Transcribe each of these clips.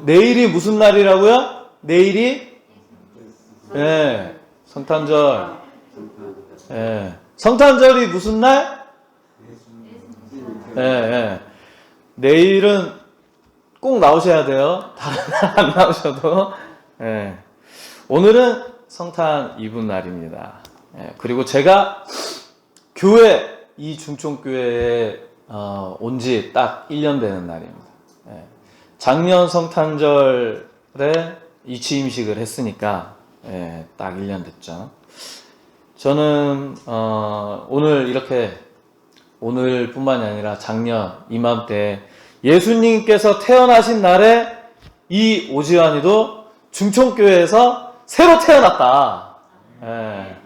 내일이 무슨 날이라고요? 내일이 예, 성탄절. 예. 성탄절이 무슨 날? 예, 예. 내일은 꼭 나오셔야 돼요. 다른 날 안 나오셔도. 예. 오늘은 성탄 이브 날입니다. 예. 그리고 제가 교회, 이 중촌교회에 온 지 딱 1년 되는 날입니다. 예. 작년 성탄절에 이 취임식을 했으니까 예, 딱 1년 됐죠. 저는 오늘 이렇게 오늘뿐만이 아니라 작년 이맘때 예수님께서 태어나신 날에 이 오지환이도 중촌교회에서 새로 태어났다. 예.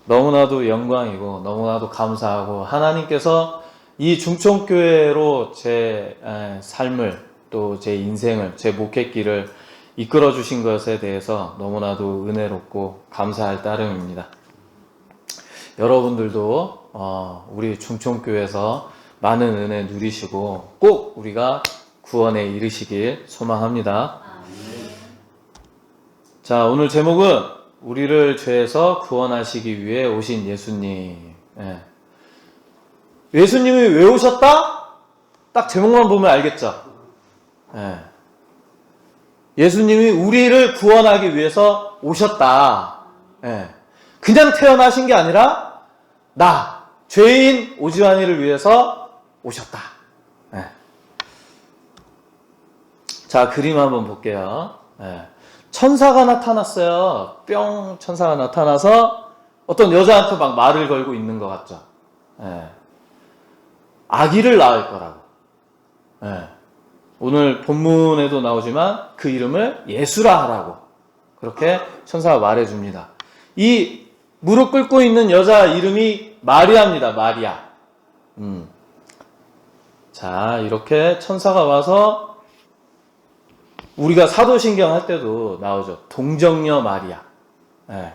너무나도 영광이고 너무나도 감사하고 하나님께서 이 중촌교회로 제 삶을 또 제 인생을 제 목회길을 이끌어 주신 것에 대해서 너무나도 은혜롭고 감사할 따름입니다. 여러분들도 우리 중촌교회에서 많은 은혜 누리시고 꼭 우리가 구원에 이르시길 소망합니다. 자, 오늘 제목은 우리를 죄에서 구원하시기 위해 오신 예수님. 예. 예수님이 왜 오셨다? 딱 제목만 보면 알겠죠? 예. 예수님이 우리를 구원하기 위해서 오셨다. 예. 그냥 태어나신 게 아니라 나, 죄인 오지환이를 위해서 오셨다. 예. 자, 그림 한번 볼게요. 예. 천사가 나타났어요. 뿅 천사가 나타나서 어떤 여자한테 막 말을 걸고 있는 것 같죠. 예. 아기를 낳을 거라고. 예. 오늘 본문에도 나오지만 그 이름을 예수라 하라고 그렇게 천사가 말해줍니다. 이 무릎 꿇고 있는 여자 이름이 마리아입니다. 마리아. 자, 이렇게 천사가 와서 우리가 사도신경 할 때도 나오죠. 동정녀 마리아. 예.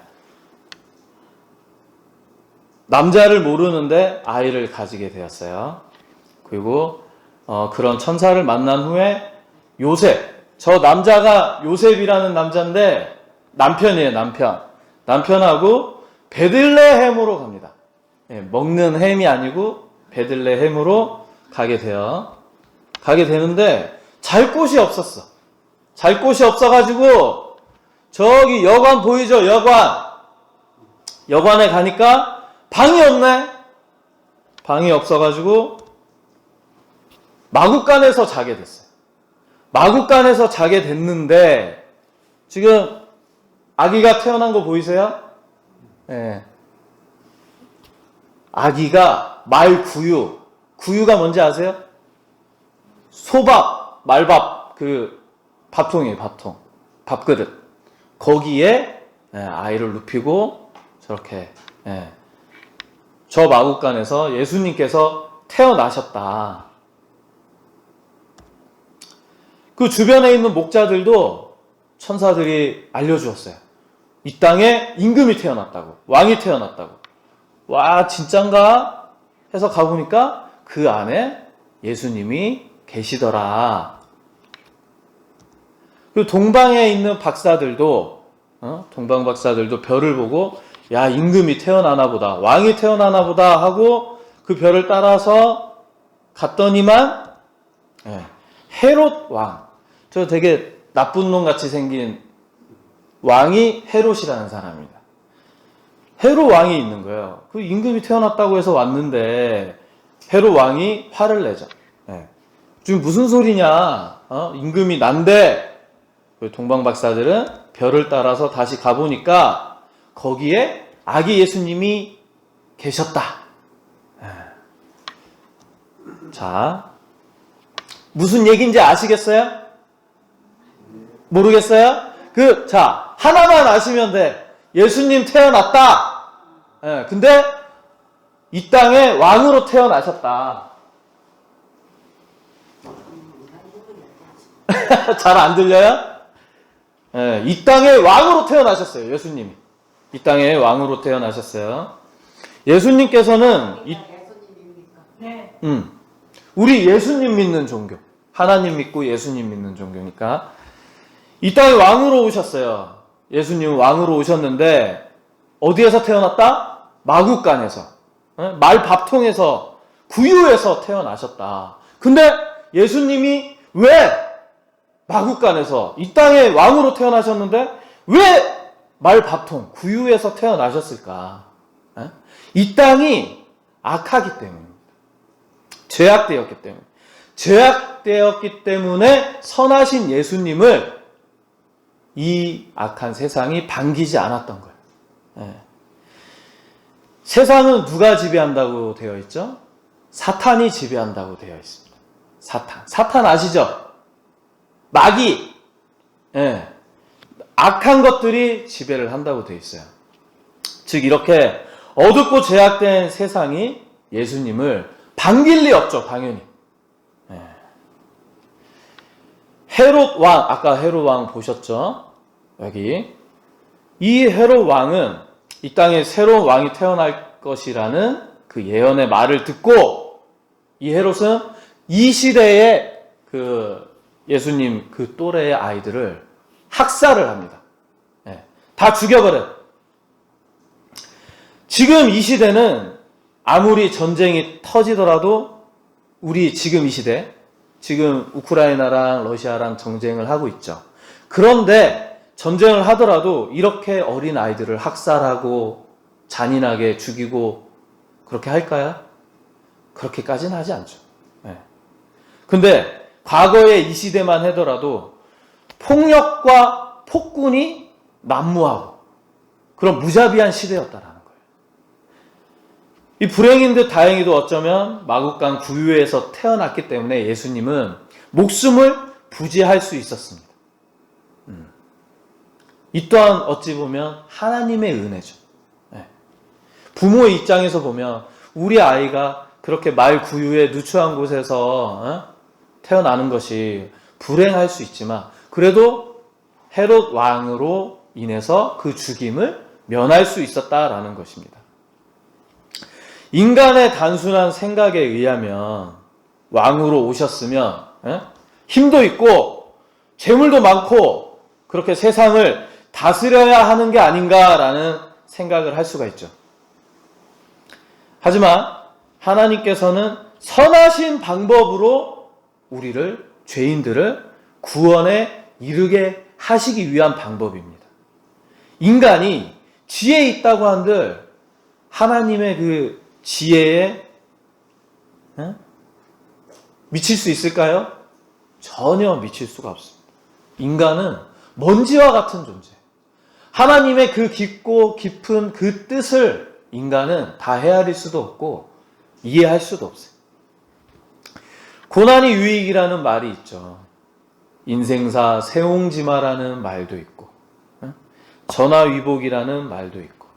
남자를 모르는데 아이를 가지게 되었어요. 그리고 그런 천사를 만난 후에 요셉, 저 남자가 요셉이라는 남자인데 남편이에요. 남편하고 베들레헴으로 갑니다. 예, 먹는 햄이 아니고 베들레헴으로 가게 되는데 잘 곳이 없었어. 잘 곳이 없어가지고 저기 여관 보이죠? 여관에 가니까 방이 없네. 방이 없어가지고 마구간에서 자게 됐어요. 마구간에서 자게 됐는데 지금 아기가 태어난 거 보이세요? 예. 아기가 구유가 뭔지 아세요? 소밥, 말밥, 그 밥통이에요. 밥그릇. 거기에 아이를 눕히고 저렇게 저 마구간에서 예수님께서 태어나셨다. 그 주변에 있는 목자들도 천사들이 알려주었어요. 이 땅에 임금이 태어났다고, 왕이 태어났다고. 와, 진짠가? 해서 가보니까 그 안에 예수님이 계시더라. 그리고 동방에 있는 박사들도 별을 보고 야, 임금이 태어나나 보다, 왕이 태어나나 보다 하고 그 별을 따라서 갔더니만 헤롯 왕, 저 되게 나쁜 놈 같이 생긴 왕이 헤롯이라는 사람입니다. 헤롯 왕이 있는 거예요. 그 임금이 태어났다고 해서 왔는데 헤롯 왕이 화를 내죠. 지금 무슨 소리냐? 임금이 난데. 동방 박사들은 별을 따라서 다시 가보니까 거기에 아기 예수님이 계셨다. 자, 무슨 얘기인지 아시겠어요? 모르겠어요? 자, 하나만 아시면 돼. 예수님 태어났다. 근데 이 땅에 왕으로 태어나셨다. 잘 안 들려요? 이 땅에 왕으로 태어나셨어요. 예수님이. 이 땅에 왕으로 태어나셨어요. 예수님께서는 우리 예수님 믿는 종교. 하나님 믿고 예수님 믿는 종교니까. 이 땅에 왕으로 오셨어요. 예수님은 왕으로 오셨는데 어디에서 태어났다? 마구간에서, 말 밥통에서, 구유에서 태어나셨다. 근데 예수님이 왜 마구간에서 이 땅에 왕으로 태어나셨는데 왜 말 밥통, 구유에서 태어나셨을까? 이 땅이 악하기 때문입니다. 죄악되었기 때문에. 죄악되었기 때문에 선하신 예수님을 이 악한 세상이 반기지 않았던 거예요. 세상은 누가 지배한다고 되어 있죠? 사탄이 지배한다고 되어 있습니다. 사탄 아시죠? 마귀. 악한 것들이 지배를 한다고 되어 있어요. 즉 이렇게 어둡고 죄악된 세상이 예수님을 반길 리 없죠. 당연히. 헤롯 왕, 아까 헤롯 왕 보셨죠? 여기. 이 헤롯 왕은 이 땅에 새로운 왕이 태어날 것이라는 그 예언의 말을 듣고 이 헤롯은 이 시대에 그 예수님 그 또래의 아이들을 학살을 합니다. 다 죽여버려요. 지금 이 시대는 아무리 전쟁이 터지더라도 우리 지금 이 시대, 지금 우크라이나랑 러시아랑 전쟁을 하고 있죠. 그런데 전쟁을 하더라도 이렇게 어린 아이들을 학살하고 잔인하게 죽이고 그렇게 할까요? 그렇게까지는 하지 않죠. 근데 과거에 이 시대만 하더라도 폭력과 폭군이 난무하고 그런 무자비한 시대였다라는 거예요. 이 불행인 듯 다행히도 어쩌면 마국간 구유에서 태어났기 때문에 예수님은 목숨을 부지할 수 있었습니다. 이 또한 어찌 보면 하나님의 은혜죠. 부모의 입장에서 보면 우리 아이가 그렇게 말 구유에 누추한 곳에서 태어나는 것이 불행할 수 있지만 그래도 헤롯 왕으로 인해서 그 죽임을 면할 수 있었다라는 것입니다. 인간의 단순한 생각에 의하면 왕으로 오셨으면 힘도 있고 재물도 많고 그렇게 세상을 다스려야 하는 게 아닌가라는 생각을 할 수가 있죠. 하지만 하나님께서는 선하신 방법으로 우리를, 죄인들을 구원에 이르게 하시기 위한 방법입니다. 인간이 지혜 있다고 한들 하나님의 그 지혜에 미칠 수 있을까요? 전혀 미칠 수가 없습니다. 인간은 먼지와 같은 존재. 하나님의 그 깊고 깊은 그 뜻을 인간은 다 헤아릴 수도 없고 이해할 수도 없어요. 고난이 유익이라는 말이 있죠. 인생사 세옹지마라는 말도 있고 전화위복이라는 말도 있고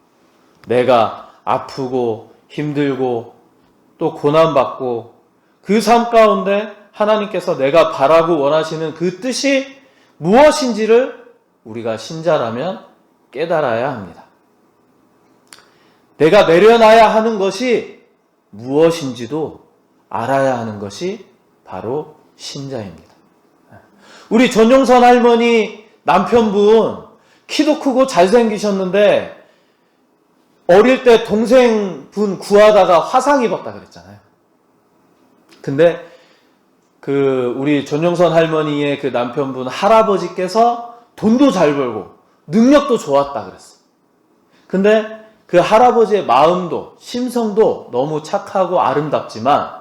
내가 아프고 힘들고 또 고난받고 그 삶 가운데 하나님께서 내가 바라고 원하시는 그 뜻이 무엇인지를 우리가 신자라면 깨달아야 합니다. 내가 내려놔야 하는 것이 무엇인지도 알아야 하는 것이 바로 신자입니다. 우리 전용선 할머니 남편분 키도 크고 잘생기셨는데 어릴 때 동생분 구하다가 화상 입었다 그랬잖아요. 근데 그 우리 전용선 할머니의 그 남편분 할아버지께서 돈도 잘 벌고 능력도 좋았다 그랬어. 근데 그 할아버지의 마음도 심성도 너무 착하고 아름답지만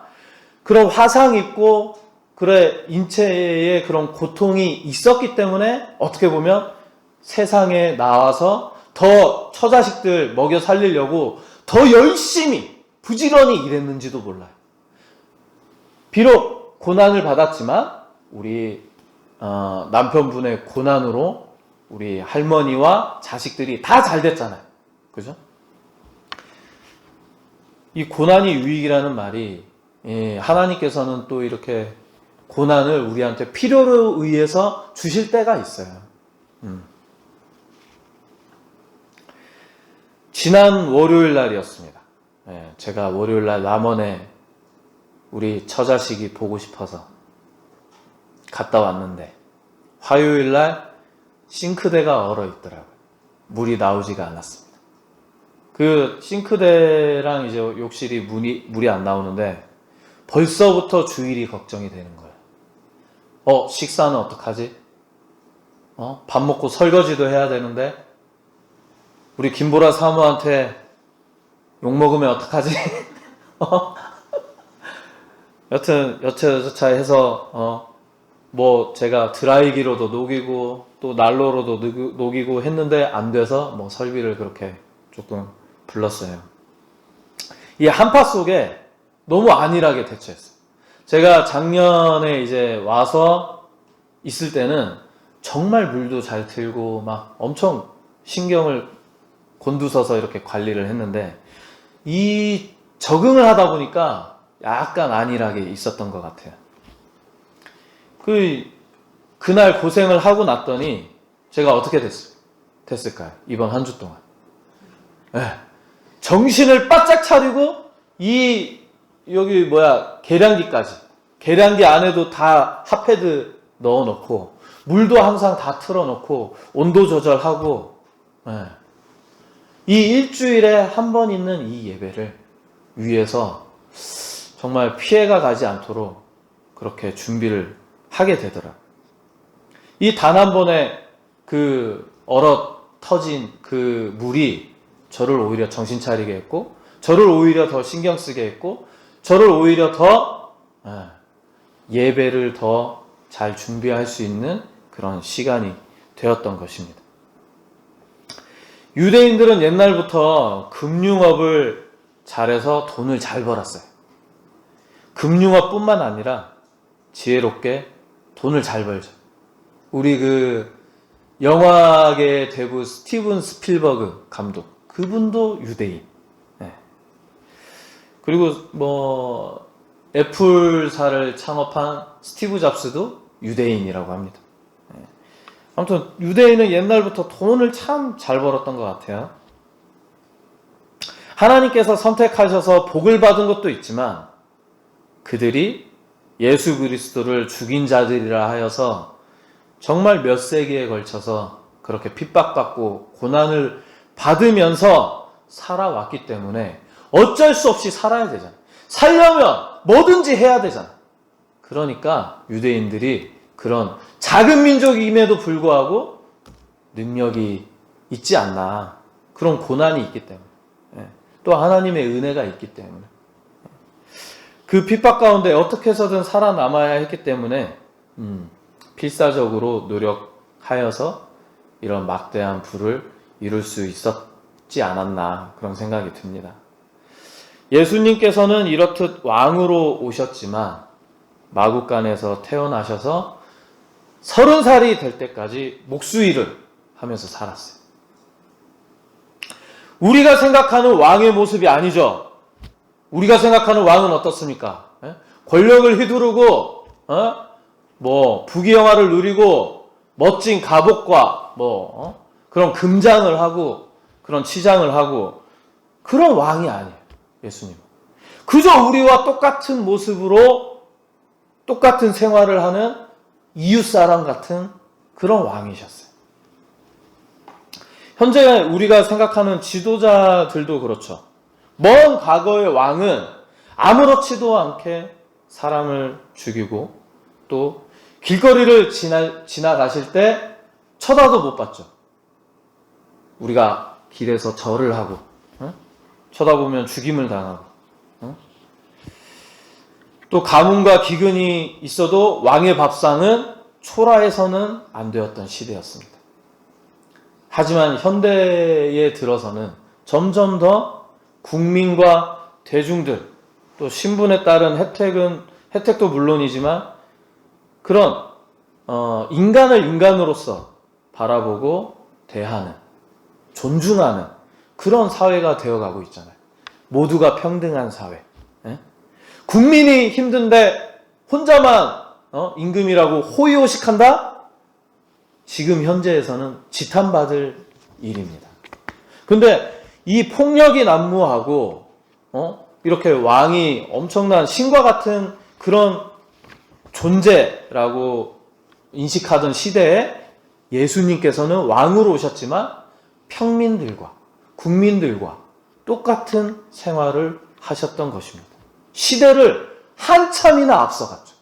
그런 화상 입고 그래 인체에 그런 고통이 있었기 때문에 어떻게 보면 세상에 나와서 더 처자식들 먹여 살리려고 더 열심히 부지런히 일했는지도 몰라요. 비록 고난을 받았지만 우리 남편분의 고난으로 우리 할머니와 자식들이 다 잘 됐잖아요. 그죠? 이 고난이 유익이라는 말이 하나님께서는 또 이렇게 고난을 우리한테 필요로 의해서 주실 때가 있어요. 지난 월요일 날이었습니다. 제가 월요일 날 남원에 우리 처자식이 보고 싶어서 갔다 왔는데 화요일 날 싱크대가 얼어 있더라고요. 물이 나오지가 않았습니다. 그 싱크대랑 이제 욕실이 물이 안 나오는데 벌써부터 주일이 걱정이 되는 거예요. 식사는 어떡하지? 밥 먹고 설거지도 해야 되는데 우리 김보라 사모한테 욕먹으면 어떡하지? 여튼 여차저차 해서 뭐 제가 드라이기로도 녹이고 또 난로로도 녹이고 했는데 안 돼서 뭐 설비를 그렇게 조금 불렀어요. 이 한파 속에 너무 안일하게 대처했어요. 제가 작년에 이제 와서 있을 때는 정말 물도 잘 틀고 막 엄청 신경을 곤두서서 이렇게 관리를 했는데 이 적응을 하다 보니까 약간 안일하게 있었던 것 같아요. 그날 고생을 하고 났더니 제가 어떻게 됐을까요? 이번 한 주 동안. 정신을 바짝 차리고 계량기 안에도 다 핫패드 넣어놓고 물도 항상 다 틀어놓고 온도 조절하고 이 일주일에 한 번 있는 이 예배를 위해서 정말 피해가 가지 않도록 그렇게 준비를 하게 되더라. 이 단 한 번에 얼어 터진 그 물이 저를 오히려 정신 차리게 했고, 저를 오히려 더 신경 쓰게 했고, 저를 오히려 더 예배를 더 잘 준비할 수 있는 그런 시간이 되었던 것입니다. 유대인들은 옛날부터 금융업을 잘해서 돈을 잘 벌었어요. 금융업뿐만 아니라 지혜롭게 돈을 잘 벌죠. 우리 영화계의 대부 스티븐 스필버그 감독, 그분도 유대인. 그리고 애플사를 창업한 스티브 잡스도 유대인이라고 합니다. 아무튼 유대인은 옛날부터 돈을 참 잘 벌었던 것 같아요. 하나님께서 선택하셔서 복을 받은 것도 있지만 그들이 예수 그리스도를 죽인 자들이라 하여서 정말 몇 세기에 걸쳐서 그렇게 핍박받고 고난을 받으면서 살아왔기 때문에 어쩔 수 없이 살아야 되잖아. 살려면 뭐든지 해야 되잖아. 그러니까 유대인들이 그런 작은 민족임에도 불구하고 능력이 있지 않나. 그런 고난이 있기 때문에. 또 하나님의 은혜가 있기 때문에. 그 핍박 가운데 어떻게 해서든 살아남아야 했기 때문에 필사적으로 노력하여서 이런 막대한 부를 이룰 수 있었지 않았나 그런 생각이 듭니다. 예수님께서는 이렇듯 왕으로 오셨지만 마국간에서 태어나셔서 30살이 될 때까지 목수일을 하면서 살았어요. 우리가 생각하는 왕의 모습이 아니죠. 우리가 생각하는 왕은 어떻습니까? 권력을 휘두르고 부귀영화를 누리고 멋진 갑옷과 그런 금장을 하고 그런 치장을 하고 그런 왕이 아니에요. 예수님은 그저 우리와 똑같은 모습으로 똑같은 생활을 하는 이웃사람 같은 그런 왕이셨어요. 현재 우리가 생각하는 지도자들도 그렇죠. 먼 과거의 왕은 아무렇지도 않게 사람을 죽이고 또 길거리를 지나가실 때 쳐다도 못 봤죠. 우리가 길에서 절을 하고 쳐다보면 죽임을 당하고 또 가뭄과 기근이 있어도 왕의 밥상은 초라해서는 안 되었던 시대였습니다. 하지만 현대에 들어서는 점점 더 국민과 대중들 또 신분에 따른 혜택도 물론이지만 그런 인간을 인간으로서 바라보고 대하는 존중하는 그런 사회가 되어가고 있잖아요. 모두가 평등한 사회. 국민이 힘든데 혼자만 임금이라고 호의호식한다? 지금 현재에서는 지탄받을 일입니다. 근데 이 폭력이 난무하고 이렇게 왕이 엄청난 신과 같은 그런 존재라고 인식하던 시대에 예수님께서는 왕으로 오셨지만 평민들과 국민들과 똑같은 생활을 하셨던 것입니다. 시대를 한참이나 앞서갔죠.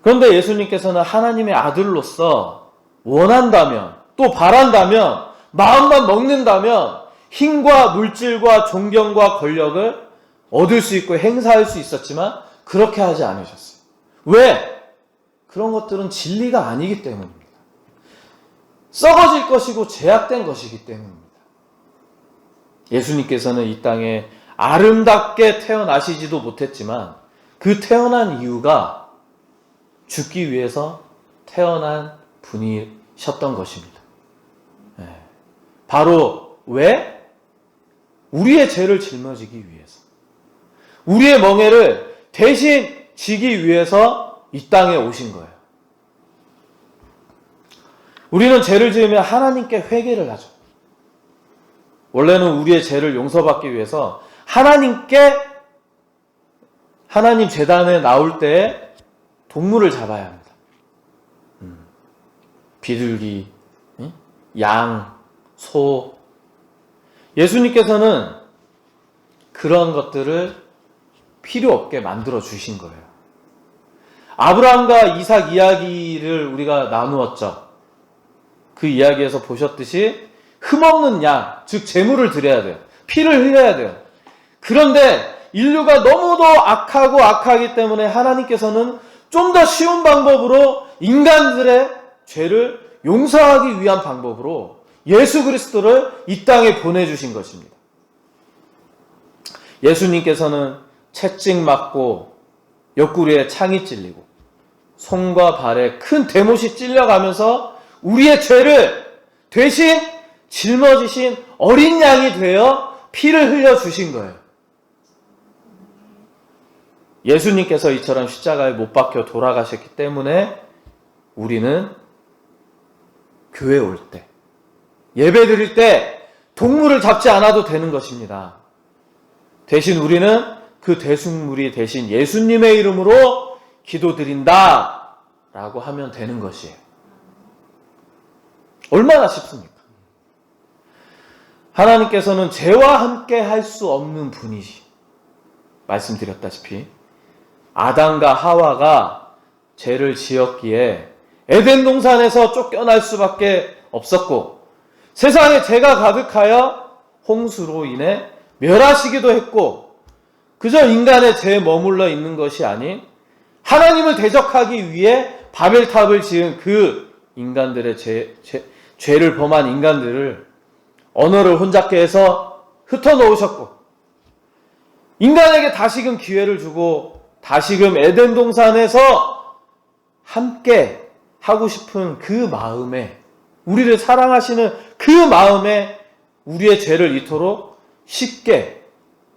그런데 예수님께서는 하나님의 아들로서 원한다면, 또 바란다면, 마음만 먹는다면 힘과 물질과 존경과 권력을 얻을 수 있고 행사할 수 있었지만 그렇게 하지 않으셨어요. 왜? 그런 것들은 진리가 아니기 때문입니다. 썩어질 것이고 제약된 것이기 때문입니다. 예수님께서는 이 땅에 아름답게 태어나시지도 못했지만 그 태어난 이유가 죽기 위해서 태어난 분이셨던 것입니다. 바로 왜? 우리의 죄를 짊어지기 위해서, 우리의 멍에를 대신 지기 위해서 이 땅에 오신 거예요. 우리는 죄를 지으면 하나님께 회개를 하죠. 원래는 우리의 죄를 용서받기 위해서 하나님께, 하나님 제단에 나올 때 동물을 잡아야 합니다. 비둘기, 양, 소. 예수님께서는 그런 것들을 필요 없게 만들어 주신 거예요. 아브라함과 이삭 이야기를 우리가 나누었죠. 그 이야기에서 보셨듯이 흠없는 양, 즉 제물을 드려야 돼요. 피를 흘려야 돼요. 그런데 인류가 너무도 악하고 악하기 때문에 하나님께서는 좀 더 쉬운 방법으로 인간들의 죄를 용서하기 위한 방법으로 예수 그리스도를 이 땅에 보내주신 것입니다. 예수님께서는 채찍 맞고 옆구리에 창이 찔리고 손과 발에 큰 대못이 찔려가면서 우리의 죄를 대신 짊어지신 어린 양이 되어 피를 흘려주신 거예요. 예수님께서 이처럼 십자가에 못 박혀 돌아가셨기 때문에 우리는 교회 올 때, 예배 드릴 때 동물을 잡지 않아도 되는 것입니다. 대신 우리는 그 대승물이 대신 예수님의 이름으로 기도드린다 라고 하면 되는 것이에요. 얼마나 쉽습니까? 하나님께서는 죄와 함께 할 수 없는 분이시. 말씀드렸다시피 아담과 하와가 죄를 지었기에 에덴 동산에서 쫓겨날 수밖에 없었고 세상에 죄가 가득하여 홍수로 인해 멸하시기도 했고 그저 인간의 죄에 머물러 있는 것이 아닌 하나님을 대적하기 위해 바벨탑을 지은 그 인간들의 죄를 범한 인간들을 언어를 혼잡게 해서 흩어놓으셨고 인간에게 다시금 기회를 주고 다시금 에덴 동산에서 함께 하고 싶은 그 마음에, 우리를 사랑하시는 그 마음에 우리의 죄를 이토록 쉽게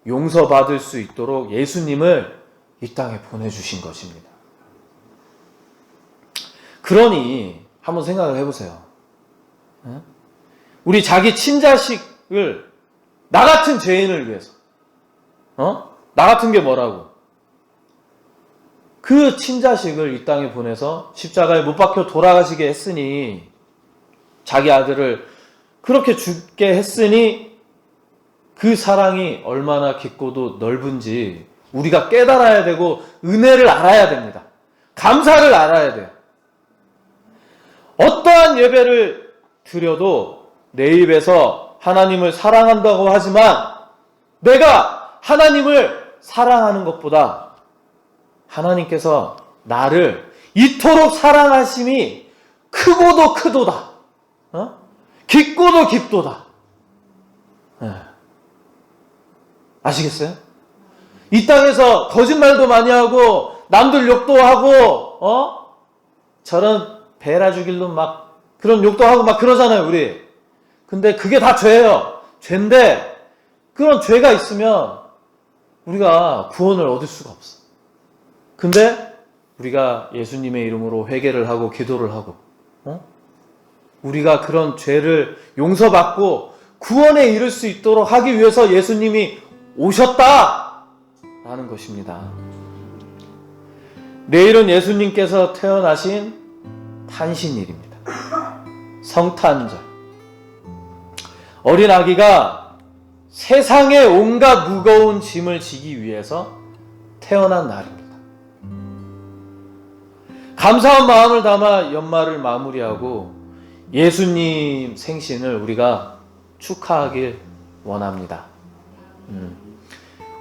용서받을 수 있도록 예수님을 이 땅에 보내주신 것입니다. 그러니 한번 생각을 해보세요. 우리 자기 친자식을 나 같은 죄인을 위해서, 나 같은 게 뭐라고? 그 친자식을 이 땅에 보내서 십자가에 못 박혀 돌아가시게 했으니, 자기 아들을 그렇게 죽게 했으니 그 사랑이 얼마나 깊고도 넓은지 우리가 깨달아야 되고 은혜를 알아야 됩니다. 감사를 알아야 돼요. 어떠한 예배를 드려도 내 입에서 하나님을 사랑한다고 하지만 내가 하나님을 사랑하는 것보다 하나님께서 나를 이토록 사랑하심이 크고도 크도다. 깊고도 깊도다. 아시겠어요? 이 땅에서 거짓말도 많이 하고 남들 욕도 하고 저런 베라 주길로 막 그런 욕도 하고 막 그러잖아요, 우리. 근데 그게 다 죄예요. 죄인데 그런 죄가 있으면 우리가 구원을 얻을 수가 없어. 근데 우리가 예수님의 이름으로 회개를 하고 기도를 하고 우리가 그런 죄를 용서받고 구원에 이를 수 있도록 하기 위해서 예수님이 오셨다라는 것입니다. 내일은 예수님께서 태어나신 탄신일입니다. 성탄절. 어린 아기가 세상의 온갖 무거운 짐을 지기 위해서 태어난 날입니다. 감사한 마음을 담아 연말을 마무리하고 예수님 생신을 우리가 축하하길 원합니다.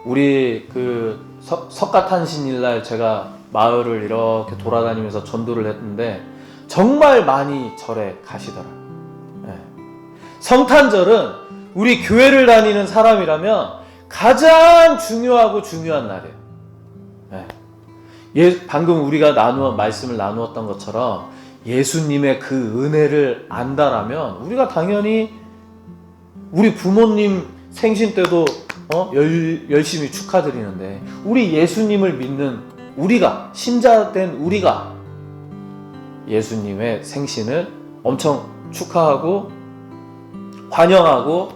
우리 그 석가탄신일날 제가 마을을 이렇게 돌아다니면서 전도를 했는데 정말 많이 절에 가시더라고요. 성탄절은 우리 교회를 다니는 사람이라면 가장 중요하고 중요한 날이에요. 방금 우리가 말씀을 나누었던 것처럼 예수님의 그 은혜를 안다라면 우리가 당연히 우리 부모님 생신 때도 열심히 축하드리는데 우리 예수님을 믿는 우리가, 신자된 우리가 예수님의 생신을 엄청 축하하고 환영하고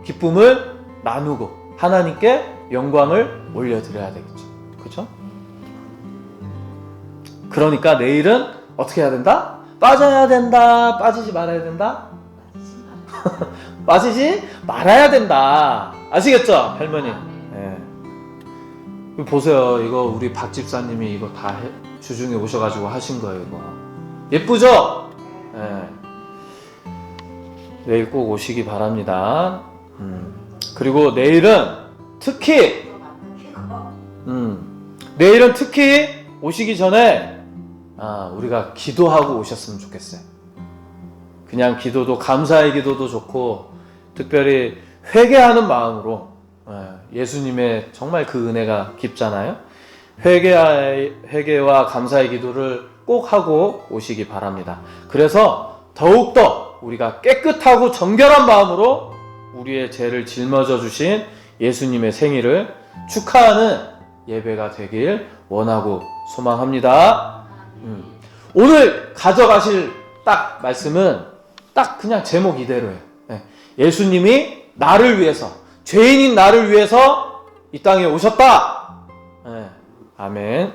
기쁨을 나누고 하나님께 영광을 올려드려야 되겠죠. 그렇죠? 그러니까 내일은 어떻게 해야 된다? 빠져야 된다? 빠지지 말아야 된다? 빠지지 말아야 된다. 아시겠죠? 할머니. 보세요. 이거 우리 박 집사님이 이거 다 주중에 오셔가지고 하신 거예요. 이거 예쁘죠? 내일 꼭 오시기 바랍니다. 그리고 내일은 특히 오시기 전에 우리가 기도하고 오셨으면 좋겠어요. 그냥 기도도, 감사의 기도도 좋고 특별히 회개하는 마음으로 예수님의 정말 그 은혜가 깊잖아요. 회개와 감사의 기도를 꼭 하고 오시기 바랍니다. 그래서 더욱더 우리가 깨끗하고 정결한 마음으로 우리의 죄를 짊어져 주신 예수님의 생일을 축하하는 예배가 되길 원하고 소망합니다. 오늘 가져가실 딱 말씀은 딱 그냥 제목 이대로예요. 예수님이 나를 위해서, 죄인인 나를 위해서 이 땅에 오셨다. 아멘.